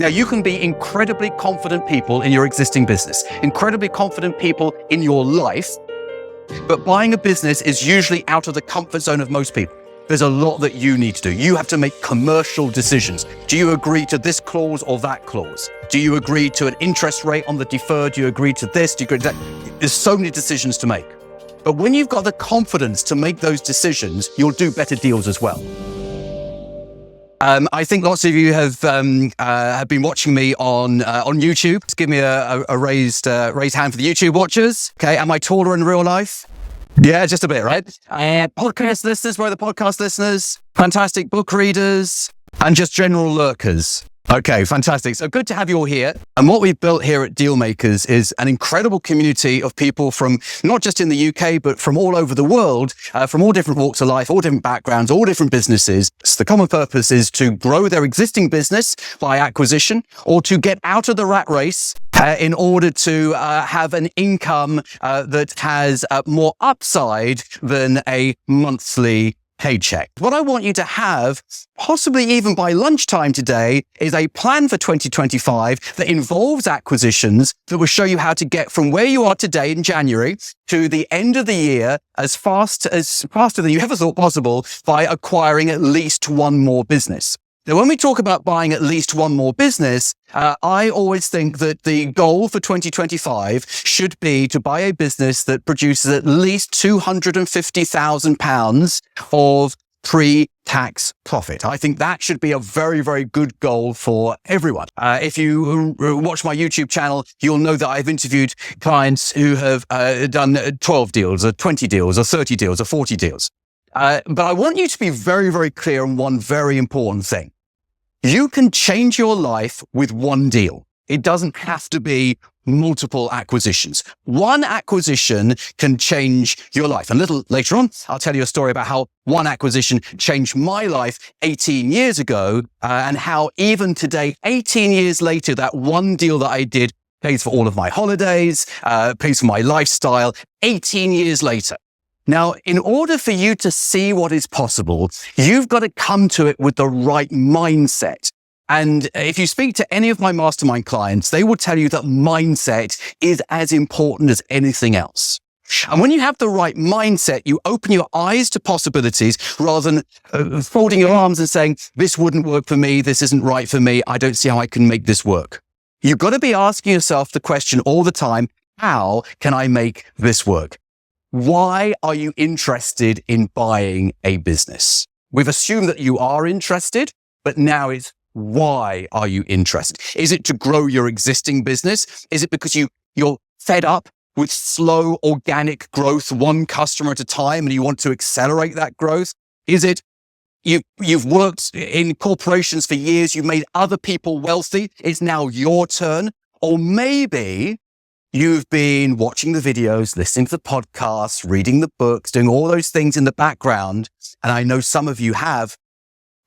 Now, you can be incredibly confident people in your existing business, incredibly confident people in your life, but buying a business is usually out of the comfort zone of most people. There's a lot that you need to do. You have to make commercial decisions. Do you agree to this clause or that clause? Do you agree to an interest rate on the deferred? Do you agree to this? Do you agree to that? There's so many decisions to make. But when you've got the confidence to make those decisions, you'll do better deals as well. I think lots of you have been watching me on YouTube. Just give me a raised hand for the YouTube watchers. Okay, am I taller in real life? Yeah, just a bit, right? Podcast listeners, where are the podcast listeners? Fantastic book readers and just general lurkers. Okay, fantastic. So good to have you all here. And what we've built here at Dealmakers is an incredible community of people from not just in the UK, but from all over the world, from all different walks of life, all different backgrounds, all different businesses. So the common purpose is to grow their existing business by acquisition or to get out of the rat race in order to have an income that has more upside than a monthly paycheck. What I want you to have, possibly even by lunchtime today, is a plan for 2025 that involves acquisitions that will show you how to get from where you are today in January to the end of the year as faster than you ever thought possible by acquiring at least one more business. Now, when we talk about buying at least one more business, I always think that the goal for 2025 should be to buy a business that produces at least £250,000 of pre-tax profit. I think that should be a very, very good goal for everyone. If you watch my YouTube channel, you'll know that I've interviewed clients who have done 12 deals or 20 deals or 30 deals or 40 deals. But I want you to be very, very clear on one very important thing. You can change your life with one deal. It doesn't have to be multiple acquisitions. One acquisition can change your life. And a little later on, I'll tell you a story about how one acquisition changed my life 18 years ago, and how even today, 18 years later, that one deal that I did pays for all of my holidays, pays for my lifestyle, 18 years later. Now, in order for you to see what is possible, you've got to come to it with the right mindset. And if you speak to any of my mastermind clients, they will tell you that mindset is as important as anything else. And when you have the right mindset, you open your eyes to possibilities rather than folding your arms and saying, this wouldn't work for me, this isn't right for me, I don't see how I can make this work. You've got to be asking yourself the question all the time, how can I make this work? Why are you interested in buying a business? We've assumed that you are interested, but now it's why are you interested? Is it to grow your existing business? Is it because you're fed up with slow organic growth, one customer at a time, and you want to accelerate that growth? Is it you've worked in corporations for years, you've made other people wealthy, it's now your turn? Or maybe you've been watching the videos, listening to the podcasts, reading the books, doing all those things in the background. And I know some of you have,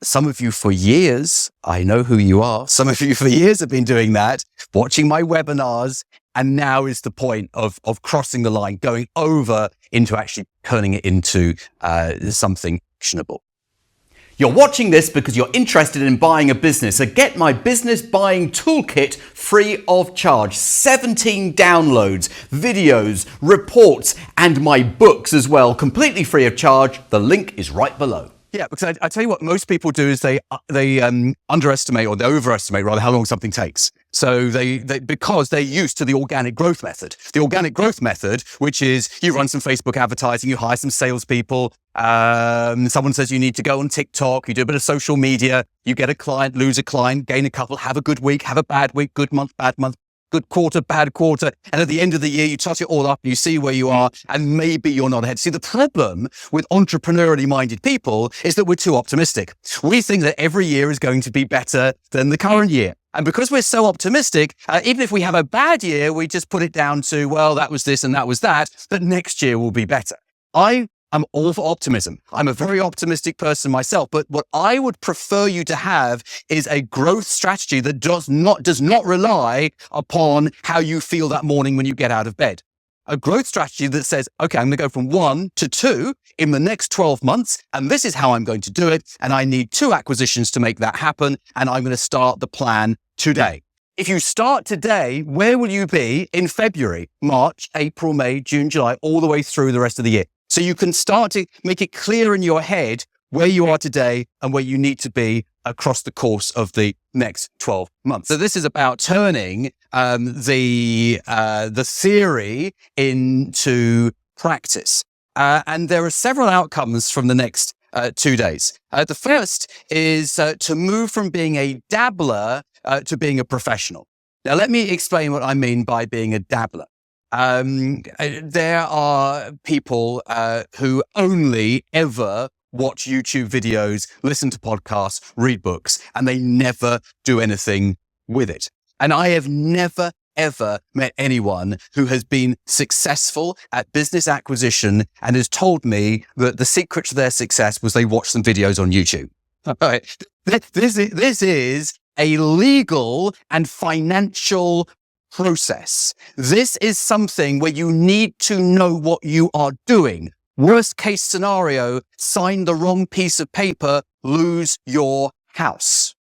some of you for years, I know who you are. Some of you for years have been doing that, watching my webinars. And now is the point of crossing the line, going over into actually turning it into something actionable. You're watching this because you're interested in buying a business. So get my business buying toolkit free of charge. 17 downloads, videos, reports, and my books as well, completely free of charge. The link is right below. Yeah, because I tell you what most people do is they underestimate or they overestimate rather how long something takes. So they because they're used to the organic growth method. The organic growth method, which is you run some Facebook advertising, you hire some salespeople, someone says you need to go on TikTok, you do a bit of social media, you get a client, lose a client, gain a couple, have a good week, have a bad week, good month, bad month, good quarter, bad quarter. And at the end of the year, you tot it all up and you see where you are and maybe you're not ahead. See, the problem with entrepreneurially minded people is that we're too optimistic. We think that every year is going to be better than the current year. And because we're so optimistic, even if we have a bad year, we just put it down to, well, that was this and that was that next year will be better. I'm all for optimism. I'm a very optimistic person myself, but what I would prefer you to have is a growth strategy that does not rely upon how you feel that morning when you get out of bed. A growth strategy that says, okay, I'm going to go from 1 to 2 in the next 12 months, and this is how I'm going to do it, and I need 2 acquisitions to make that happen, and I'm going to start the plan today. If you start today, where will you be in February, March, April, May, June, July, all the way through the rest of the year? So you can start to make it clear in your head where you are today and where you need to be across the course of the next 12 months. So this is about turning the theory into practice. And there are several outcomes from the next 2 days. The first is to move from being a dabbler to being a professional. Now, let me explain what I mean by being a dabbler. There are people who only ever watch YouTube videos, listen to podcasts, read books, and they never do anything with it. And I have never, ever met anyone who has been successful at business acquisition and has told me that the secret to their success was they watched some videos on YouTube. All right. This is a legal and financial process. This is something where you need to know what you are doing. Worst case scenario, sign the wrong piece of paper, lose your house.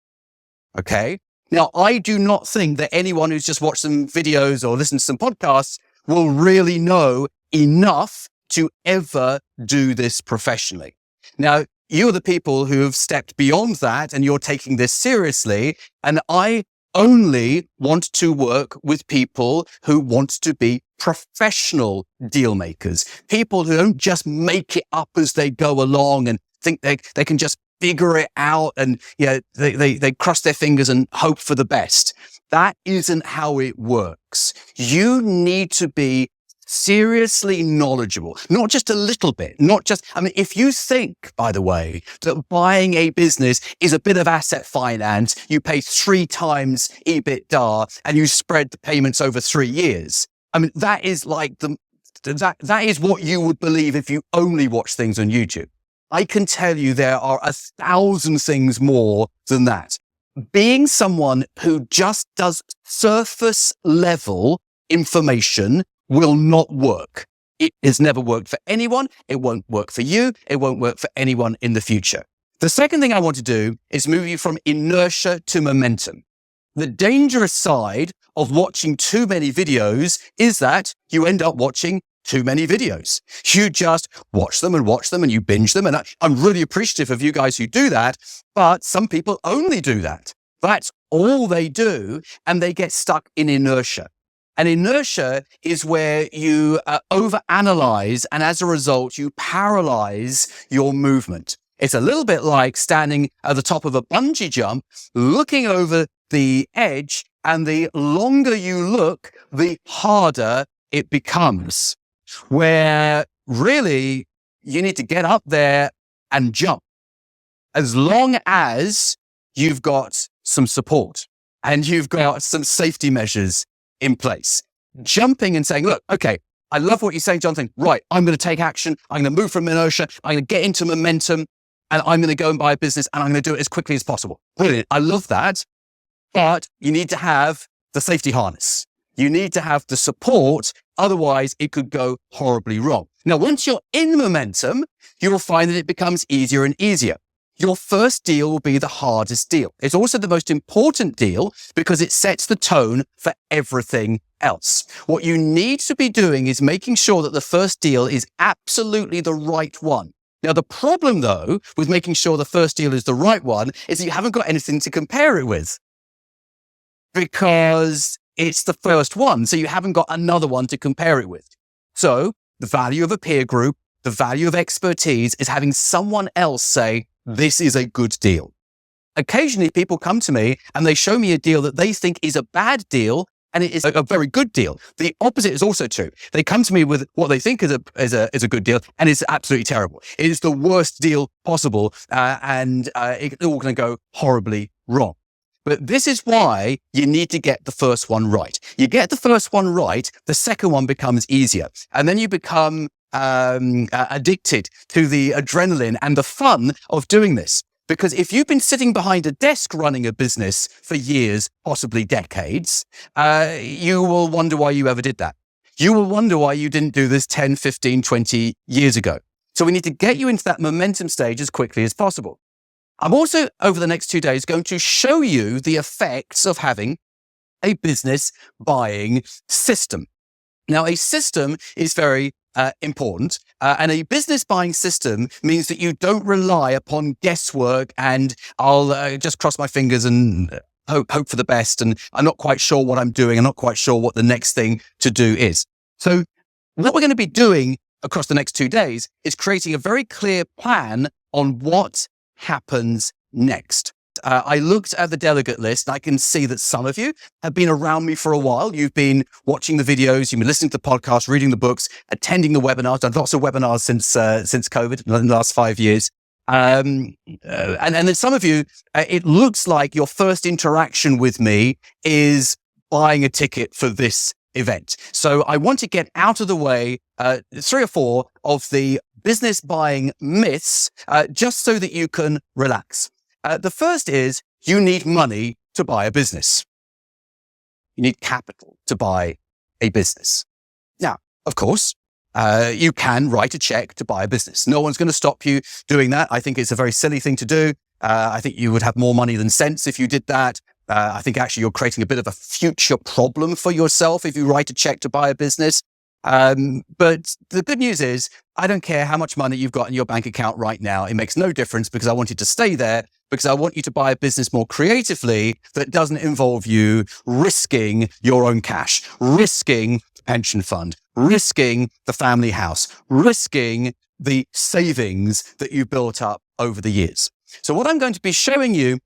Okay? Now, I do not think that anyone who's just watched some videos or listened to some podcasts will really know enough to ever do this professionally. Now, you're the people who have stepped beyond that and you're taking this seriously. And I only want to work with people who want to be professional deal makers, people who don't just make it up as they go along and think they can just figure it out and they cross their fingers and hope for the best. That isn't how it works. You need to be seriously knowledgeable, not just a little bit, if you think, by the way, that buying a business is a bit of asset finance, you pay 3 times EBITDA and you spread the payments over 3 years. That is like that is what you would believe if you only watch things on YouTube. I can tell you there are 1,000 things more than that. Being someone who just does surface level information will not work. It has never worked for anyone. It won't work for you. It won't work for anyone in the future. The second thing I want to do is move you from inertia to momentum. The dangerous side of watching too many videos is that you end up watching too many videos. You just watch them and you binge them. And I'm really appreciative of you guys who do that, but some people only do that. That's all they do, and they get stuck in inertia. And inertia is where you overanalyze, and as a result, you paralyze your movement. It's a little bit like standing at the top of a bungee jump, looking over the edge, and the longer you look, the harder it becomes. Where really you need to get up there and jump. As long as you've got some support and you've got some safety measures in place. Jumping and saying, look, okay, I love what you're saying, Jonathan. Right, I'm going to take action. I'm going to move from inertia. I'm going to get into momentum, and I'm going to go and buy a business, and I'm going to do it as quickly as possible. Brilliant. I love that. But you need to have the safety harness. You need to have the support. Otherwise, it could go horribly wrong. Now, once you're in momentum, you will find that it becomes easier and easier. Your first deal will be the hardest deal. It's also the most important deal because it sets the tone for everything else. What you need to be doing is making sure that the first deal is absolutely the right one. Now, the problem, though, with making sure the first deal is the right one is that you haven't got anything to compare it with because it's the first one. So you haven't got another one to compare it with. So the value of a peer group, the value of expertise is having someone else say, this is a good deal. Occasionally people come to me and they show me a deal that they think is a bad deal and it is a very good deal. The opposite is also true. They come to me with what they think is a good deal and it's absolutely terrible. It is the worst deal possible and it's all going to go horribly wrong. But this is why you need to get the first one right. You get the first one right, the second one becomes easier. And then you become addicted to the adrenaline and the fun of doing this. Because if you've been sitting behind a desk running a business for years, possibly decades, you will wonder why you ever did that. You will wonder why you didn't do this 10, 15, 20 years ago. So we need to get you into that momentum stage as quickly as possible. I'm also, over the next 2 days, going to show you the effects of having a business buying system. Now, a system is very important, and a business buying system means that you don't rely upon guesswork and I'll just cross my fingers and hope for the best, and I'm not quite sure what I'm doing. I'm not quite sure what the next thing to do is. So what we're going to be doing across the next 2 days is creating a very clear plan on what happens next. I looked at the delegate list and I can see that some of you have been around me for a while. You've been watching the videos, you've been listening to the podcast, reading the books, attending the webinars. Done lots of webinars since COVID in the last 5 years. And then some of you, it looks like your first interaction with me is buying a ticket for this event. So I want to get out of the way 3 or 4 of the business buying myths, just so that you can relax. The first is you need money to buy a business. You need capital to buy a business. Now, of course, you can write a check to buy a business. No one's going to stop you doing that. I think it's a very silly thing to do. I think you would have more money than sense if you did that. I think actually you're creating a bit of a future problem for yourself if you write a check to buy a business. But the good news is I don't care how much money you've got in your bank account right now. It makes no difference because I want it to stay there, because I want you to buy a business more creatively that doesn't involve you risking your own cash, risking the pension fund, risking the family house, risking the savings that you've built up over the years. So what I'm going to be showing you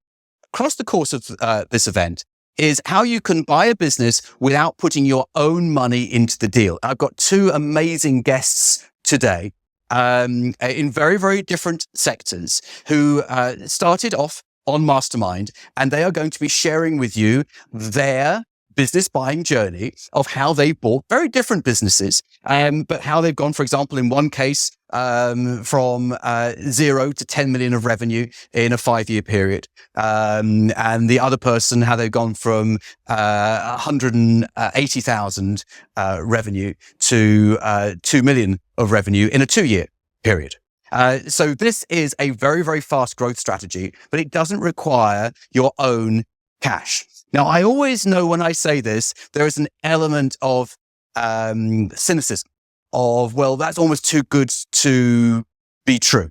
across the course of this event is how you can buy a business without putting your own money into the deal. I've got 2 amazing guests today in very, very different sectors who started off on Mastermind, and they are going to be sharing with you their business buying journey of how they bought very different businesses, but how they've gone, for example, in one case, from 0 to 10 million of revenue in a 5-year period. And the other person, how they've gone from 180,000 revenue to 2 million of revenue in a 2-year period. So this is a very, very fast growth strategy, but it doesn't require your own cash. Now, I always know when I say this, there is an element of cynicism of, well, that's almost too good to be true.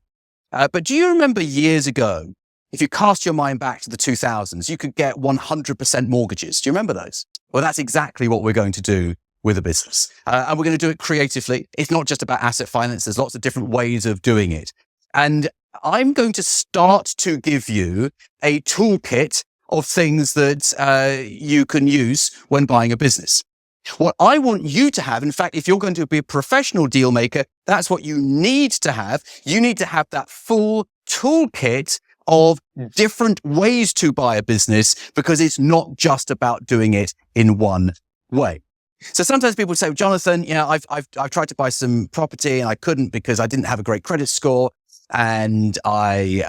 But do you remember years ago, if you cast your mind back to the 2000s, you could get 100% mortgages. Do you remember those? Well, that's exactly what we're going to do with a business. And we're going to do it creatively. It's not just about asset finance. There's lots of different ways of doing it. And I'm going to start to give you a toolkit of things that you can use when buying a business. What I want you to have, in fact, if you're going to be a professional deal maker, that's what you need to have. You need to have that full toolkit of different ways to buy a business, because it's not just about doing it in one way. So sometimes people say, Jonathan, I've tried to buy some property and I couldn't because I didn't have a great credit score. And I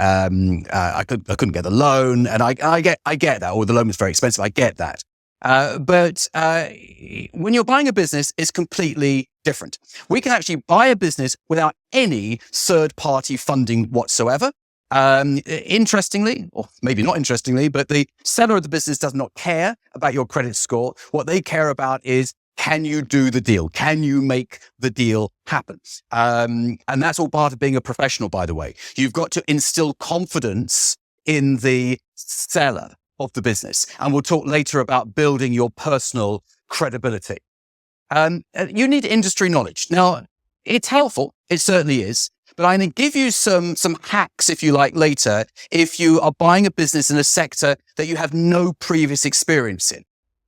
couldn't get the loan, and I get that. Or the loan was very expensive. I get that. But when you're buying a business, it's completely different. We can actually buy a business without any third-party funding whatsoever. Interestingly, or maybe not interestingly, but the seller of the business does not care about your credit score. What they care about is, can you do the deal? Can you make the deal happen? And that's all part of being a professional, by the way. You've got to instill confidence in the seller of the business. And we'll talk later about building your personal credibility. You need industry knowledge. Now, it's helpful. It certainly is. But I'm going to give you some hacks, if you like, later, if you are buying a business in a sector that you have no previous experience in.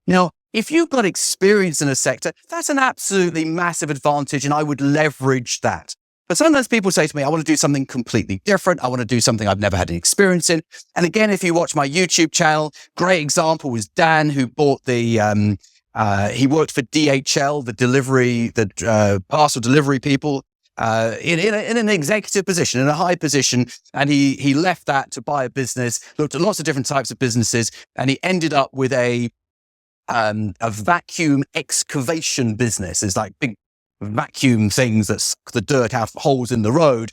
Now, if you've got experience in a sector, that's an absolutely massive advantage, and I would leverage that. But sometimes people say to me, I want to do something completely different. I want to do something I've never had any experience in. And again, if you watch my YouTube channel, great example was Dan, who bought he worked for DHL, the parcel delivery people, in an executive position, in a high position. And he left that to buy a business, looked at lots of different types of businesses, and he ended up with a vacuum excavation business. It's like big vacuum things that suck the dirt out of holes in the road.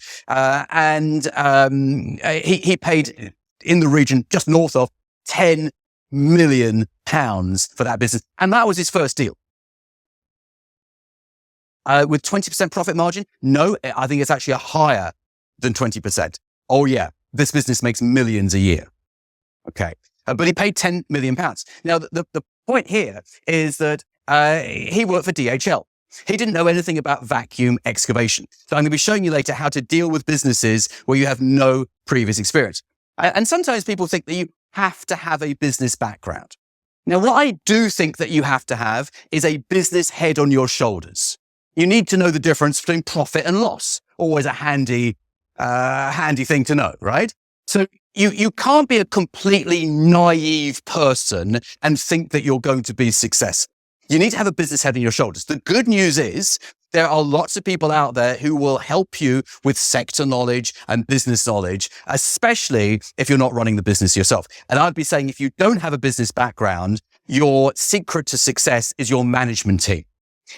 He paid in the region just north of £10 million for that business. And that was his first deal. With 20% profit margin? No, I think it's actually higher than 20%. Oh yeah, this business makes millions a year. Okay. But he paid £10 million. Now, the point here is that he worked for DHL. He didn't know anything about vacuum excavation. So I'm going to be showing you later how to deal with businesses where you have no previous experience. And sometimes people think that you have to have a business background. Now, what I do think that you have to have is a business head on your shoulders. You need to know the difference between profit and loss. Always a handy thing to know, right? So you can't be a completely naive person and think that you're going to be successful. You need to have a business head on your shoulders. The good news is there are lots of people out there who will help you with sector knowledge and business knowledge, especially if you're not running the business yourself. And I'd be saying if you don't have a business background, your secret to success is your management team.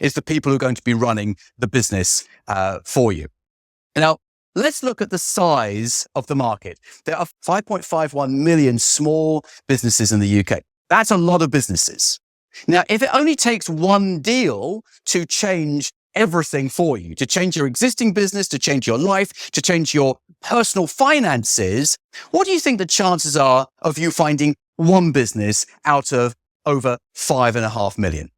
It's the people who are going to be running the business for you. Now, let's look at the size of the market. There are 5.51 million small businesses in the UK. That's a lot of businesses. Now, if it only takes one deal to change everything for you, to change your existing business, to change your life, to change your personal finances, what do you think the chances are of you finding one business out of over 5.5 million?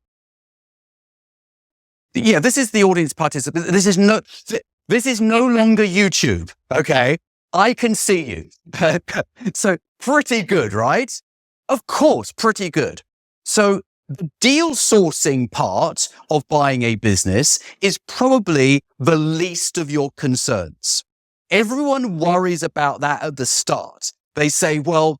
Yeah, this is the audience participant. This is no longer YouTube. Okay. I can see you. So pretty good, right? Of course, pretty good. So the deal sourcing part of buying a business is probably the least of your concerns. Everyone worries about that at the start. They say, well,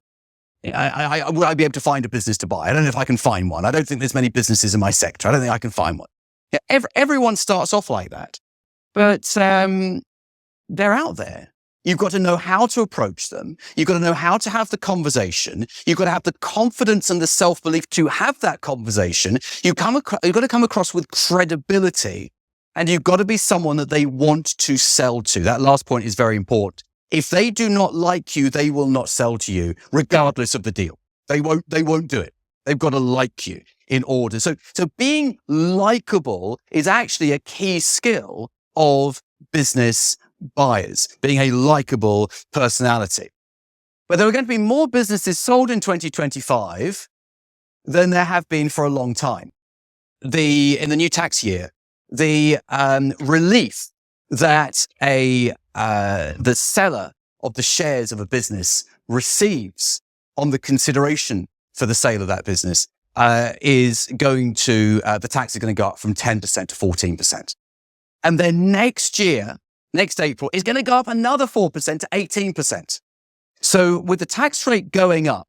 will I be able to find a business to buy? I don't know if I can find one. I don't think there's many businesses in my sector. I don't think I can find one. Yeah, everyone starts off like that, but they're out there. You've got to know how to approach them. You've got to know how to have the conversation. You've got to have the confidence and the self-belief to have that conversation. You've got to come across with credibility, and you've got to be someone that they want to sell to. That last point is very important. If they do not like you, they will not sell to you, regardless of the deal. They won't do it. They've got to like you in order. So being likable is actually a key skill of business buyers, being a likable personality. But there are going to be more businesses sold in 2025 than there have been for a long time. In the new tax year, the relief that the seller of the shares of a business receives on the consideration for the sale of that business is going to, the tax is going to go up from 10% to 14%. And then next April, is going to go up another 4% to 18%. So with the tax rate going up,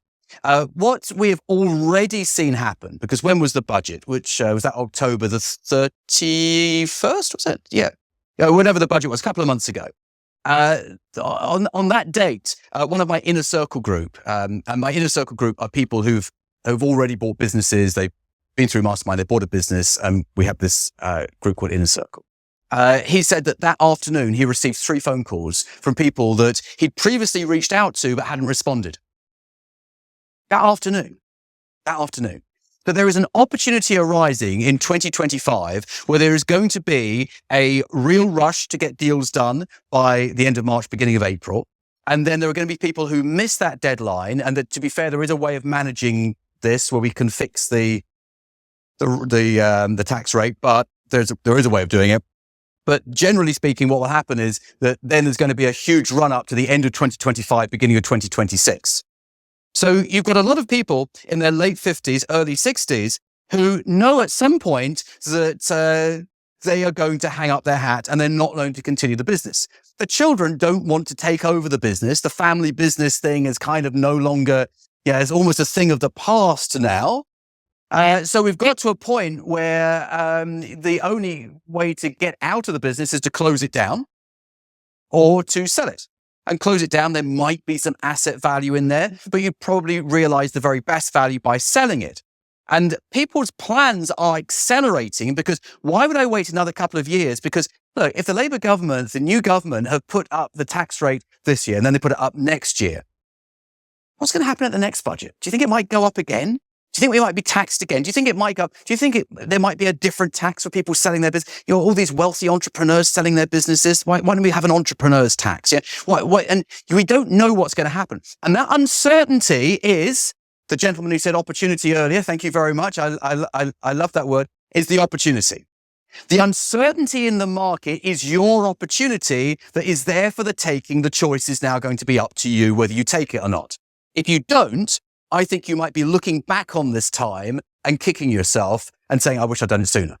what we have already seen happen, because when was the budget? Which was that October the 31st, was it? Yeah. Whenever the budget was, a couple of months ago. On that date, one of my inner circle group, and my inner circle group are people who've already bought businesses. They've been through Mastermind, they bought a business, and we have this group called Inner Circle. He said that afternoon he received 3 phone calls from people that he'd previously reached out to but hadn't responded. That afternoon. So there is an opportunity arising in 2025 where there is going to be a real rush to get deals done by the end of March, beginning of April. And then there are going to be people who miss that deadline. And that, to be fair, there is a way of managing this where we can fix the tax rate, but there is a way of doing it. But generally speaking, what will happen is that then there's going to be a huge run up to the end of 2025, beginning of 2026. So you've got a lot of people in their late 50s, early 60s who know at some point that they are going to hang up their hat and they're not going to continue the business. The children don't want to take over the business. The family business thing is kind of no longer, it's almost a thing of the past now. So we've got to a point where the only way to get out of the business is to close it down or to sell it. And close it down, there might be some asset value in there, but you probably realize the very best value by selling it. And people's plans are accelerating because why would I wait another couple of years? Because look, if the Labour government, the new government have put up the tax rate this year and then they put it up next year, what's going to happen at the next budget? Do you think it might go up again? Do you think we might be taxed again? Do you think it might go up? Do you think there might be a different tax for people selling their business? All these wealthy entrepreneurs selling their businesses. Why don't we have an entrepreneur's tax? Yeah. Why? And we don't know what's going to happen. And that uncertainty is the gentleman who said opportunity earlier. Thank you very much. I love that word. Is the opportunity. The uncertainty in the market is your opportunity that is there for the taking. The choice is now going to be up to you whether you take it or not. If you don't, I think you might be looking back on this time and kicking yourself and saying, I wish I'd done it sooner.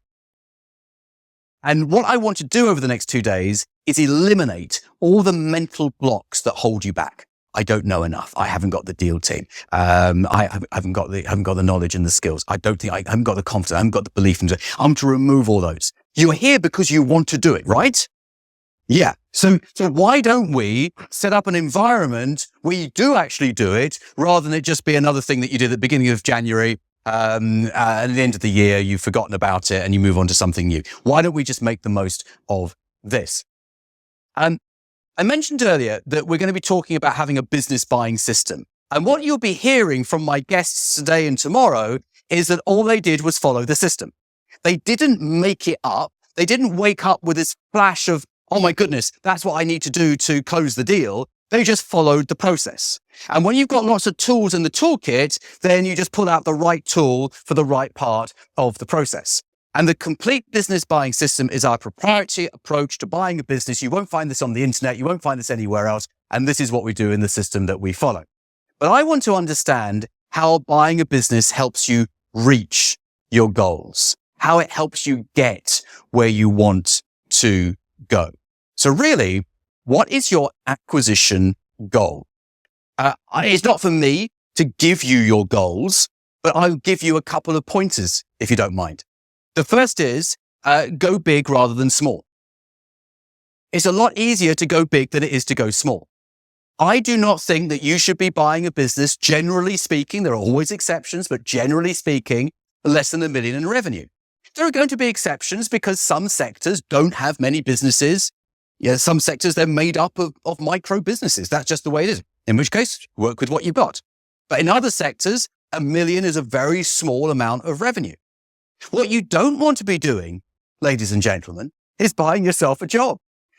And what I want to do over the next 2 days is eliminate all the mental blocks that hold you back. I don't know enough. I haven't got the deal team. I haven't got the knowledge and the skills. I haven't got the confidence. I haven't got the belief. I'm to remove all those. You're here because you want to do it, right? Yeah. So why don't we set up an environment where you do actually do it rather than it just be another thing that you did at the beginning of January, and at the end of the year, you've forgotten about it and you move on to something new. Why don't we just make the most of this? I mentioned earlier that we're going to be talking about having a business buying system. And what you'll be hearing from my guests today and tomorrow is that all they did was follow the system. They didn't make it up. They didn't wake up with this flash of, oh my goodness, that's what I need to do to close the deal. They just followed the process. And when you've got lots of tools in the toolkit, then you just pull out the right tool for the right part of the process. And the complete business buying system is our proprietary approach to buying a business. You won't find this on the internet. You won't find this anywhere else. And this is what we do in the system that we follow. But I want to understand how buying a business helps you reach your goals, how it helps you get where you want to go. So really, what is your acquisition goal? It's not for me to give you your goals, but I'll give you a couple of pointers if you don't mind. The first is go big rather than small. It's a lot easier to go big than it is to go small. I do not think that you should be buying a business, generally speaking, there are always exceptions, but generally speaking, less than $1 million in revenue. There are going to be exceptions because some sectors don't have many businesses. Yeah, some sectors, they're made up of micro businesses. That's just the way it is. In which case, work with what you've got. But in other sectors, $1 million is a very small amount of revenue. What you don't want to be doing, ladies and gentlemen, is buying yourself a job.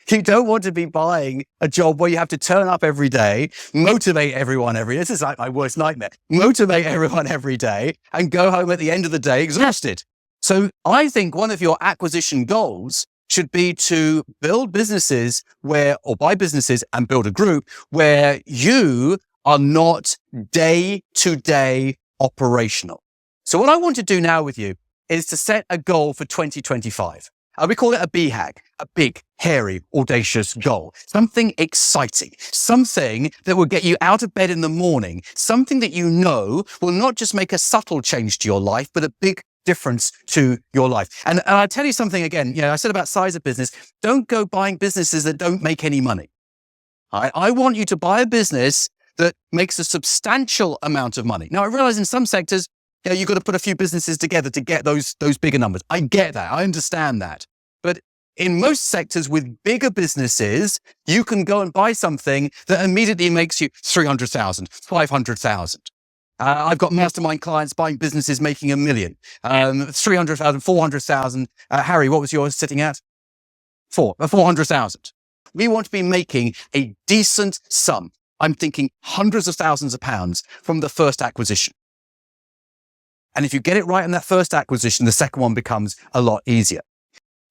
You don't want to be buying a job where you have to turn up every day, motivate everyone this is like my worst nightmare, motivate everyone every day and go home at the end of the day exhausted. So I think one of your acquisition goals should be to build businesses or buy businesses and build a group where you are not day-to-day operational. So what I want to do now with you is to set a goal for 2025. We call it a BHAG, a big, hairy, audacious goal. Something exciting, something that will get you out of bed in the morning, something that you know will not just make a subtle change to your life, but a big difference to your life. And I'll tell you something again, I said about size of business, don't go buying businesses that don't make any money. I want you to buy a business that makes a substantial amount of money. Now, I realize in some sectors, you've got to put a few businesses together to get those bigger numbers. I get that. I understand that. But in most sectors with bigger businesses, you can go and buy something that immediately makes you 300,000, 500,000. I've got mastermind clients buying businesses making $1 million, 300,000, 400,000. Harry, what was yours sitting at? 400,000. We want to be making a decent sum. I'm thinking hundreds of thousands of pounds from the first acquisition. And if you get it right in that first acquisition, the second one becomes a lot easier.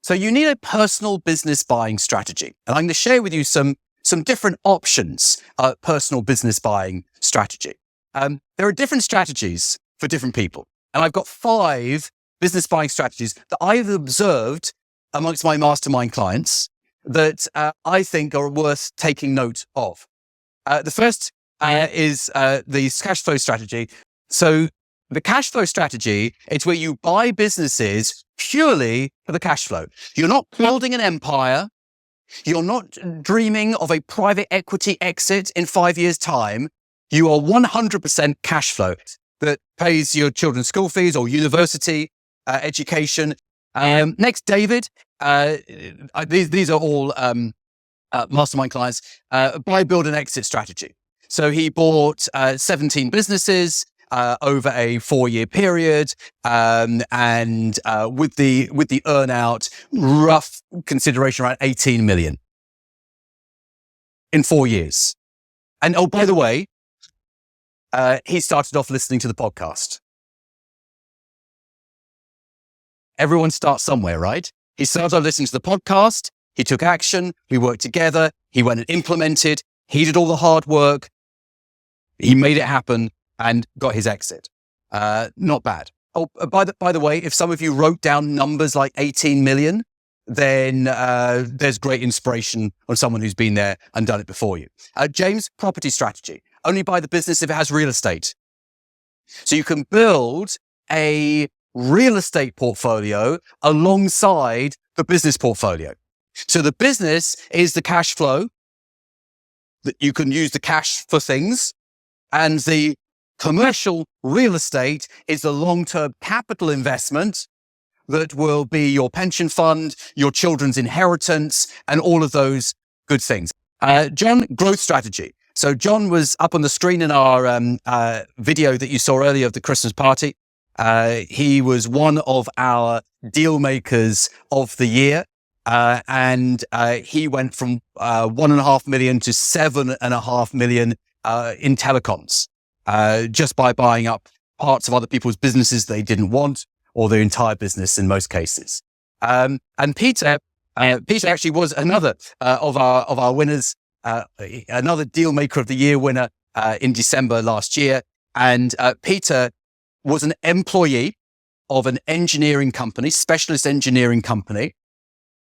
So you need a personal business buying strategy. And I'm going to share with you some different options, personal business buying strategy. There are different strategies for different people. And I've got 5 business buying strategies that I've observed amongst my mastermind clients that I think are worth taking note of. The first is the cash flow strategy. So the cash flow strategy, it's where you buy businesses purely for the cash flow. You're not building an empire. You're not dreaming of a private equity exit in 5 years' time. You are 100% cash flow that pays your children's school fees or university education. Next, David. These are all mastermind clients. Buy, build, and exit strategy. So he bought 17 businesses over a 4-year period, and with the earnout, rough consideration around 18 million in 4 years. And oh, by the way, he started off listening to the podcast. Everyone starts somewhere, right? He started off listening to the podcast. He took action. We worked together. He went and implemented. He did all the hard work. He made it happen and got his exit. Not bad. Oh, by the way, if some of you wrote down numbers like 18 million, then there's great inspiration on someone who's been there and done it before you. James, property strategy. Only buy the business if it has real estate. So you can build a real estate portfolio alongside the business portfolio. So the business is the cash flow that you can use the cash for things, and the commercial real estate is the long-term capital investment that will be your pension fund, your children's inheritance, and all of those good things. John, growth strategy. So John was up on the screen in our video that you saw earlier of the Christmas party. He was one of our Dealmakers of the year. And he went from 1.5 million to 7.5 million in telecoms, just by buying up parts of other people's businesses they didn't want, or their entire business in most cases. And Peter actually was another of our winners, another Dealmaker of the Year winner in December last year. And Peter was an employee of an engineering company, specialist engineering company,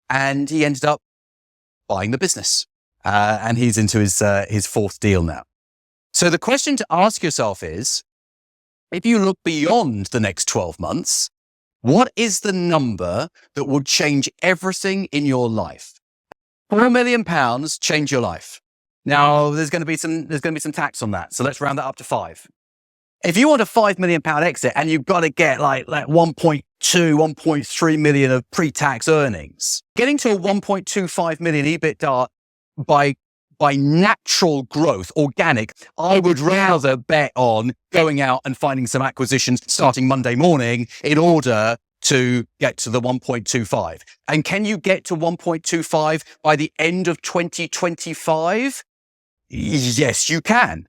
and he ended up buying the business. And he's into his fourth deal now. So the question to ask yourself is, if you look beyond the next 12 months, what is the number that will change everything in your life? £4 million change your life. Now there's going to be some tax on that. So let's round that up to 5. If you want a £5 million exit and you've got to get like 1.2, 1.3 million of pre-tax earnings, getting to a 1.25 million EBITDA by natural growth, organic, I would rather bet on going out and finding some acquisitions starting Monday morning in order to get to the 1.25. And can you get to 1.25 by the end of 2025? Yes, you can.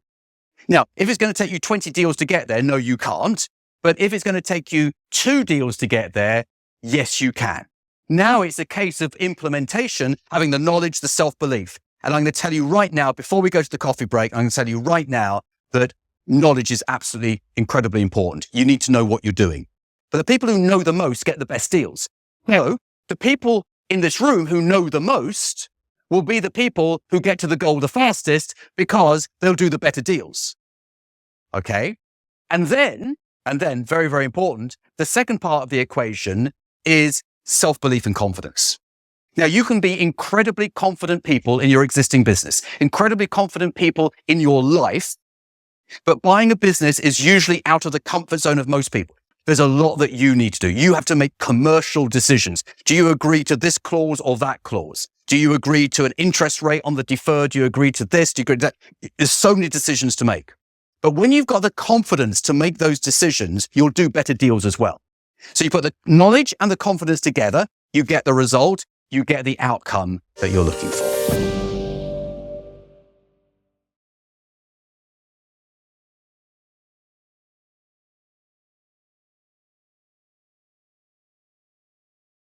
Now, if it's going to take you 20 deals to get there, no, you can't. But if it's going to take you 2 deals to get there, yes, you can. Now it's a case of implementation, having the knowledge, the self-belief. And I'm going to tell you right now, before we go to the coffee break, I'm going to tell you right now that knowledge is absolutely incredibly important. You need to know what you're doing. But the people who know the most get the best deals. No, the people in this room who know the most will be the people who get to the goal the fastest because they'll do the better deals. Okay? And then, very, very important, the second part of the equation is self-belief and confidence. Now, you can be incredibly confident people in your existing business, incredibly confident people in your life, but buying a business is usually out of the comfort zone of most people. There's a lot that you need to do. You have to make commercial decisions. Do you agree to this clause or that clause? Do you agree to an interest rate on the deferred? Do you agree to this? Do you agree to that? There's so many decisions to make. But when you've got the confidence to make those decisions, you'll do better deals as well. So you put the knowledge and the confidence together, you get the result, you get the outcome that you're looking for.